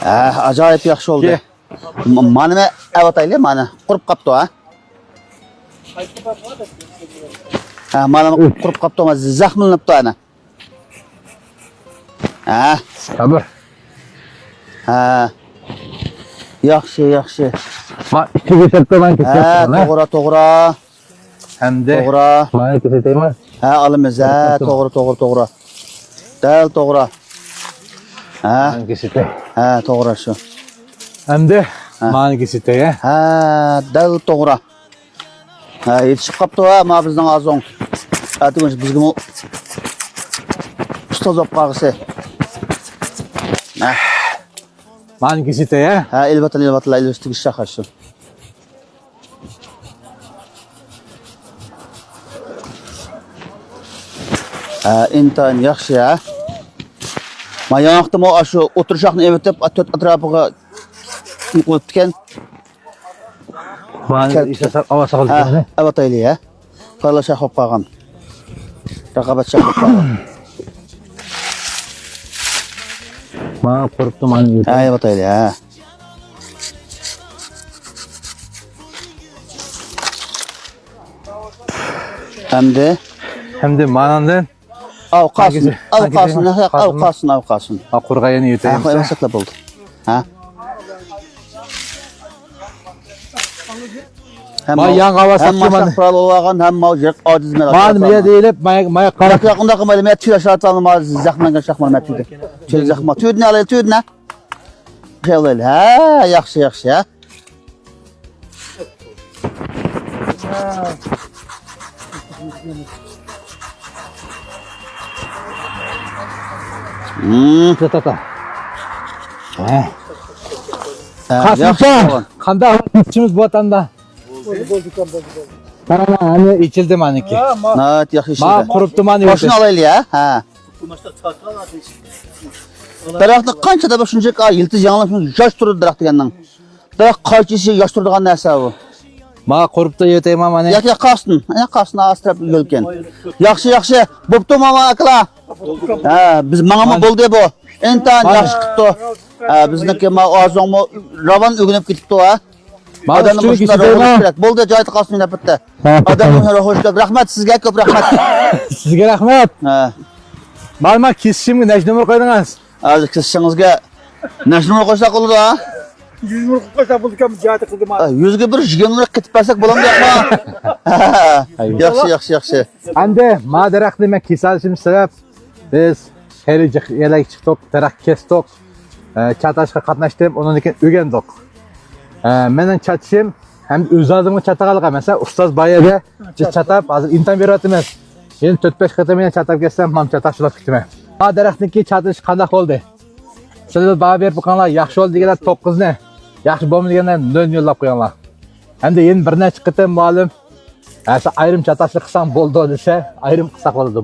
Acayip yaxşı oldu. Mana avatayli, mana qurup qapti ha. Mana qurup qapti, ama zaxmlanibdi ana. Sabır. Yaxshi, yaxshi. Ma ikki kesakda man kesyapman. To'g'ri. Hamda To'g'ri. mana kesaymi? Alamiz, to'g'ri. Dal to'g'ri. Man kesay. To'g'ri shu. Hamda mana kesay. Dal to'g'ri. Yetishib qapti va ma bizning azon. Atimiz bizga ustoz olib qolg'isi. Man kesay. Elbette iliştik şaka şu. İntan yaxşı ya. Ma yanaqtım o şu oturuşaqni evetip atrafıga qo'yibdikan. Man isasab avasa qildi. Evet öyle ya. Paylaşaq olib qolgan. Raqobat şaqib qolgan. Ma quribdi man. Evet öyle ya. Hamda manandan Avqasın. Qurg'ayani yutaymiz. Qo'ymasakla bo'ldi. Ma yangi avasa mana qurolgan ham ojiz men. Man nima deyilib, maya qarab yaqinda qilmaydi. Men tüy aşağıdan zaxmlangan şaxman tüydi. Tüy zaxma. Tüydini alayım, tüydini. Şöyle. Yaxşı, yaxşı ya. Tata. Yaxşı. Qanday ishimiz bu vatanda? Qarama, ana ichildi meniki. Yaxşı işi. Ma quribdi meni. Boşuna alaylı ya. Daraxtni qanchada bir shunchaki yiltiz yanglashib yosh turdi daraxt degandan. Daraxt qaychisi yosh turadigan narsa bu. Ma quribdi yetayman mana. Yoki qasdin astrab yo'lkan. Yaxshi. Bo'pti mama akla. Biz mangama bo'ldi bu. Entan yaxshi qipti. Bizniki ma ozonmi ravan o'ginib ketibdi ha. Odamni boshqa kerak. Bo'ldi, joyida qolsin deb bitta. Odamlar xo'sh deb rahmat sizga, ko'p rahmat. Sizga rahmat. Malma kesishimga nech nomer qo'ydingiz? Hozir kesishingizga nech nomer qo'ysak bo'ladi ha? 100 ming qo'ysa bo'ldi kam joyida qildim. 100 ga bir 20 ming ketib bersak bo'ladimi yo'qmi? Yaxshi. Endi ma daraxtni men kesalishim sabab biz xeyrilik yelak chiqdik, daraxt kesdik. Chatashga qatnashdim, undan keyin o'rgandik. Mening chatishim ham o'zimga chataqalqa emas, ustoz bayaga chatab, hozir imtihon beryapmiz. Endi 4-5 qatam men chatab kelsam, ham chatashib ketdim. Ma daraxtniki chatish qanday bo'ldi? Sizlar baho berib qo'yganlar, yaxshi oldi deganlar 9 ni, yaxshi bo'lmaganlar 0 yo'llab qo'yganlar. Endi bir necha qatam ma'lum, ayrim chatashlik qilsam bo'ldi desa, ayrim qilsa qoladi.